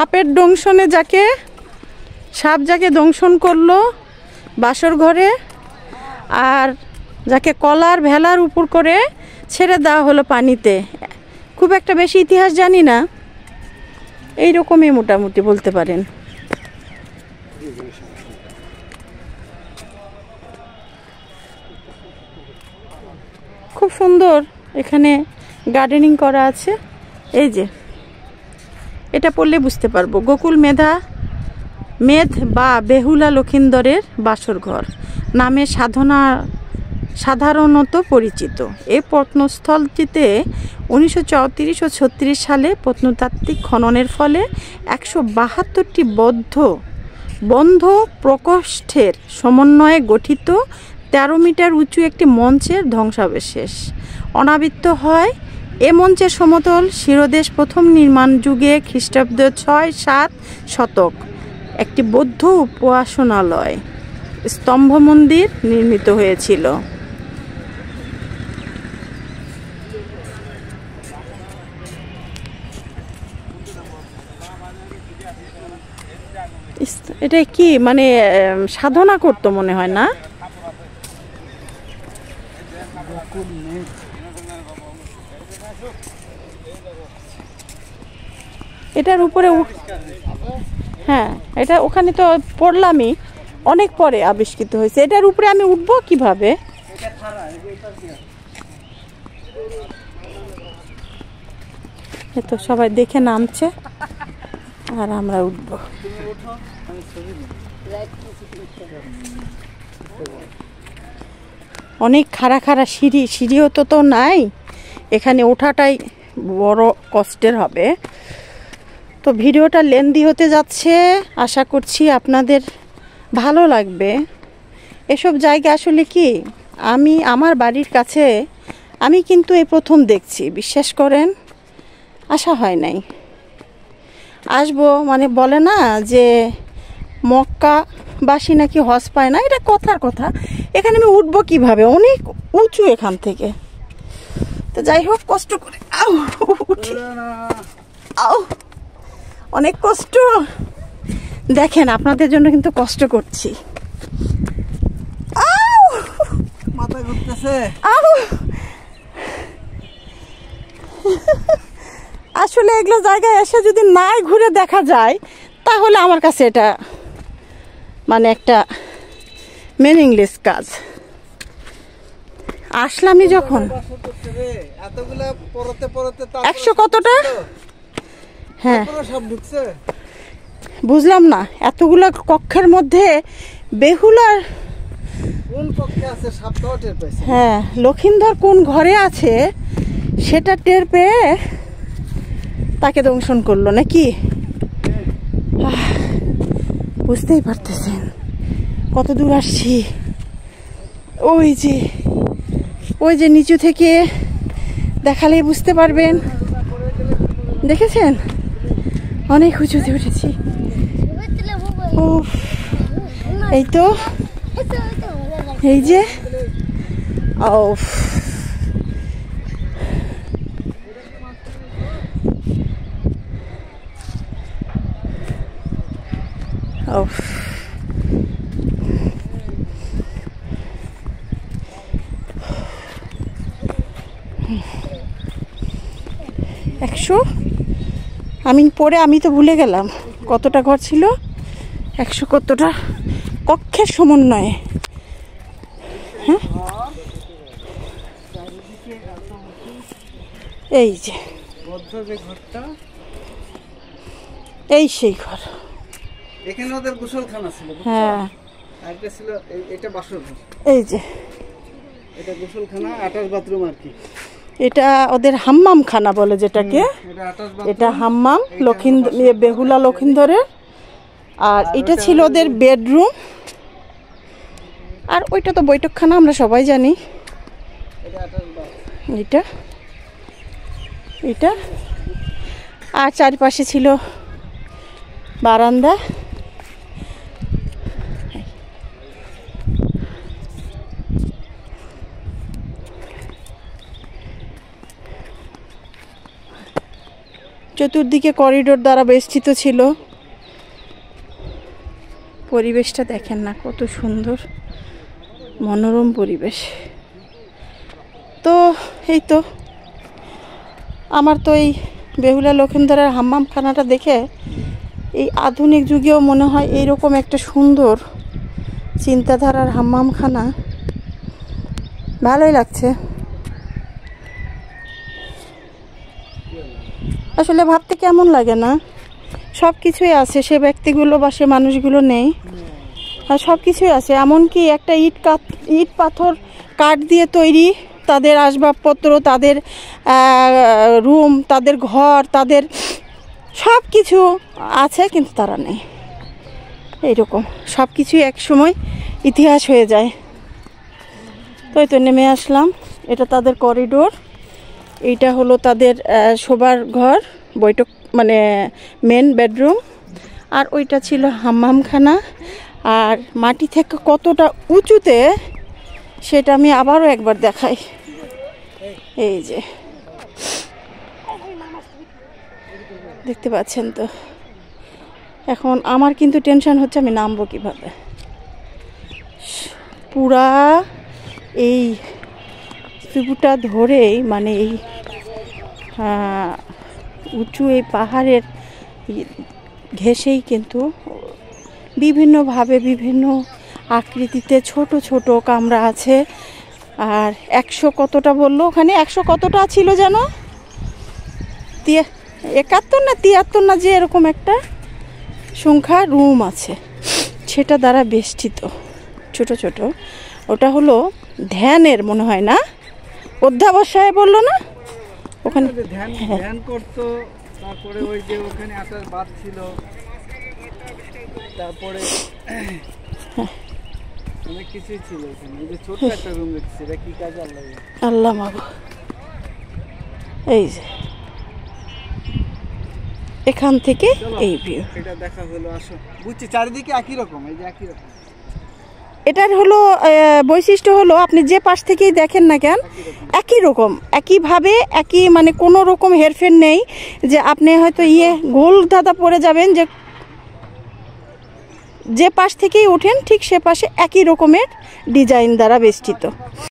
সাপের দংশনে সাপ যাকে দংশন করলো বাসর ঘরে, আর যাকে কলার ভেলার উপর করে ছেড়ে দেওয়া হলো পানিতে। খুব একটা বেশি ইতিহাস জানি না, এইরকমই মোটামুটি বলতে পারেন। খুব সুন্দর এখানে গার্ডেনিং করা আছে। এই যে এটা পড়লে বুঝতে পারবো, গোকুল মেধ বা বেহুলা লক্ষিন্দরের বাসর ঘর নামে সাধারণত পরিচিত। এই প্রত্নস্থলটিতে 1934 ও 36 সালে প্রত্নতাত্ত্বিক খননের ফলে 172টি বন্ধ প্রকোষ্ঠের সমন্বয়ে গঠিত 13 মিটার উঁচু একটি মঞ্চের ধ্বংসাবশেষ অনাবৃত হয়। এ মঞ্চের সমতল শিরদেশ প্রথম নির্মাণ যুগে খ্রিস্টাব্দ 6-7 শতক একটি বৌদ্ধ উপাসনালয় স্তম্ভ মন্দির নির্মিত হয়েছিল। এটা কি মানে সাধনা করতো মনে হয় না? এটার উপরে হ্যাঁ, এটা ওখানে তো পড়লামই, অনেক পরে আবিষ্কৃত হয়েছে। এটার উপরে আমি উঠবো কিভাবে? তো সবাই দেখে নামছে আর আমরা উঠবো। অনেক খাড়া সিঁড়িও তো নাই, এখানে ওঠাটাই বড় কষ্টের হবে। তো ভিডিওটা লেন্দি হতে যাচ্ছে, আশা করছি আপনাদের ভালো লাগবে। এসব জায়গা আসলে কি আমার বাড়ির কাছে আমি কিন্তু এই প্রথম দেখছি, বিশ্বাস করেন, আশা হয় নাই। আসবো মানে বলে না যে মক্কাবাসী নাকি হজ পায় না, এটা কথার কথা। এখানে আমি উঠবো কিভাবে? অনেক উঁচু এখান থেকে। তো যাই হোক, কষ্ট করে উঠি। অনেক কষ্ট, দেখেন আপনাদের জন্য কিন্তু কষ্ট করছি। মাথা ঘুরতেছে। আসলে এগুলো জায়গায় এসে যদি নাই ঘুরে দেখা যায় তাহলে আমার কাছে এটা মানে একটা মিনিংলেস কাজ। আসলামই যখন 100 কতটা, হ্যাঁ বুঝলাম না, এতগুলা কক্ষের মধ্যে বেহুলার কোন কক্ষে আছে সাপটাও টের পাইছে। হ্যাঁ, লক্ষিন্দর কোন ঘরে আছে সেটা টের পেয়ে তাকে দংশন করলো নাকি? বুঝতেই পারতেছেন কত দূর আসছি। ওই যে নিচু থেকে দেখালেই বুঝতে পারবেন। দেখেছেন অনেক উঁচুতে উঠেছি। ও এই তো, এই যে আমি তো ভুলে গেলাম কতটা ঘর ছিল, 100 কতটা কক্ষের সমন্বয়ে। হ্যাঁ, এই যে ঘরটা, এই সেই ঘর। এখানে ওদের গোসলখানা ছিল। হ্যাঁ, এটা ছিল, এটা বাসর ঘর। এই যে এটা গোসলখানা, অ্যাটাচ বাথরুম আর কি। এটা ওদের হাম্মাম খানা বলে যেটাকে, এটা হাম্মাম বেহুলা লক্ষিন্দরের। আর এটা ছিল ওদের বেডরুম, আর ওইটা তো বৈঠকখানা, আমরা সবাই জানি। এটা আর চারপাশে ছিল বারান্দা। চতুর্দিকে করিডোর দ্বারা বেষ্টিত ছিল। পরিবেশটা দেখেন না কত সুন্দর, মনোরম পরিবেশ। তো এই তো আমার তো এই বেহুলা লক্ষিন্দরের হাম্মামখানাটা দেখে এই আধুনিক যুগেও মনে হয় এইরকম একটা সুন্দর চিন্তাধারার হাম্মামখানা ভালোই লাগছে। আসলে ভাবতে কেমন লাগে না, সব কিছুই আছে, সে ব্যক্তিগুলো বা সে মানুষগুলো নেই, আর সব কিছুই আছে। এমনকি একটা ইট পাথর কাঠ দিয়ে তৈরি তাদের আসবাবপত্র, তাদের রুম, তাদের ঘর, তাদের সব কিছু আছে, কিন্তু তারা নেই। এইরকম সব কিছুই এক সময় ইতিহাস হয়ে যায়। তো নেমে আসলাম, এটা তাদের করিডোর, এইটা হলো তাদের শোবার ঘর, বৈঠক মানে মেন বেডরুম, আর ওইটা ছিল হাম্মামখানা। আর মাটি থেকে কতটা উঁচুতে সেটা আমি আবারও একবার দেখাই। এই যে দেখতে পাচ্ছেন তো। এখন আমার কিন্তু টেনশন হচ্ছে আমি নামবো কিভাবে। পুরা এই স্তূপটা ধরেই মানে এই উঁচু এই পাহাড়ের ঘেঁষেই কিন্তু বিভিন্নভাবে বিভিন্ন আকৃতিতে ছোট ছোট কামরা আছে। আর 100 কতটা বললো ওখানে, 100 কতটা ছিল যেন, 71 না 73 না, যে এরকম একটা সংখ্যা রুম আছে, সেটা দ্বারা বেষ্টিত ছোট ছোট। ওটা হলো ধ্যানের মনে হয় না, অধ্যাবসায় বললো না ওখানে ধ্যান করতো। তারপরে ওই যে ওখানে আটার বাদ ছিল, তারপরে অনেক কিছুই ছিল এখানে। এই যে ছোট একটা রুম দেখছি, এটা কি কাজ আল্লাহ মাগো। এই যে এখান থেকে এই ভিউ, এটা দেখা হলো। আসো, বুঝছি চারিদিকে একই রকম, এই যে একই রকম। এটার হলো বৈশিষ্ট্য হলো আপনি যে পাশ থেকেই দেখেন না কেন একই রকম, একইভাবে, একই মানে কোনো রকম হেরফের নেই যে আপনি হয়তো গোল ধাঁধা পড়ে যাবেন যে পাশ থেকেই ওঠেন ঠিক সে পাশে একই রকমের ডিজাইন দ্বারা বেষ্টিত।